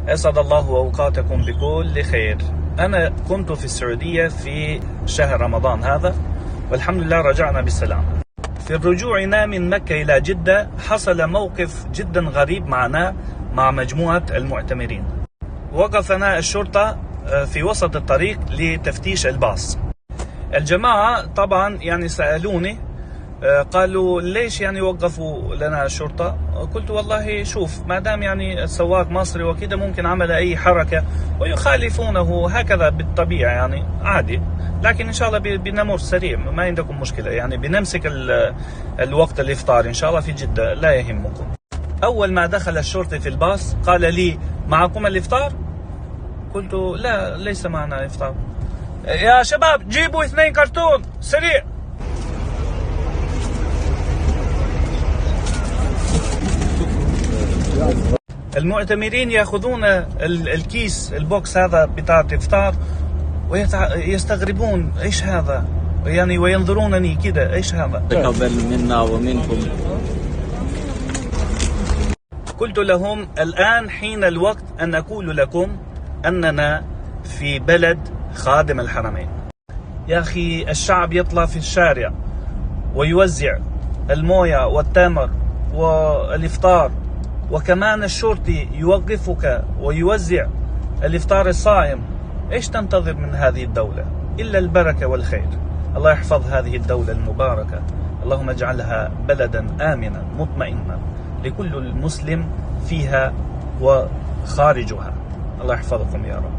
أسعد الله أوقاتكم بكل خير. أنا كنت في السعودية في شهر رمضان هذا، والحمد لله رجعنا بالسلام. في رجوعنا من مكة إلى جدة حصل موقف جدا غريب معنا مع مجموعة المعتمرين. وقفنا الشرطة في وسط الطريق لتفتيش الباص. الجماعة طبعا يعني سألوني، قالوا ليش يعني وقفوا لنا الشرطة؟ قلت والله شوف، ما دام يعني السواق مصري وكذا ممكن عمل أي حركة ويخالفونه هكذا بالطبيعة، يعني عادي، لكن إن شاء الله بنمر سريع، ما عندكم مشكلة، يعني بنمسك الوقت الإفطار إن شاء الله في جدة، لا يهمكم. أول ما دخل الشرطي في الباص قال لي معكم الإفطار؟ قلت لا، ليس معنا إفطار. يا شباب جيبوا 2 كرتون سريع. المعتمرين ياخذون الكيس البوكس هذا بتاع الإفطار ويستغربون ايش هذا، يعني وينظرونني كده ايش هذا. تقبل منا ومنكم. قلت لهم الآن حين الوقت أن أقول لكم أننا في بلد خادم الحرمين. يا أخي الشعب يطلع في الشارع ويوزع الموية والتمر والإفطار، وكمان الشرطي يوقفك ويوزع الإفطار الصائم. إيش تنتظر من هذه الدولة إلا البركة والخير؟ الله يحفظ هذه الدولة المباركة، اللهم اجعلها بلدا آمنا مطمئنا لكل المسلم فيها وخارجها. الله يحفظكم يا رب.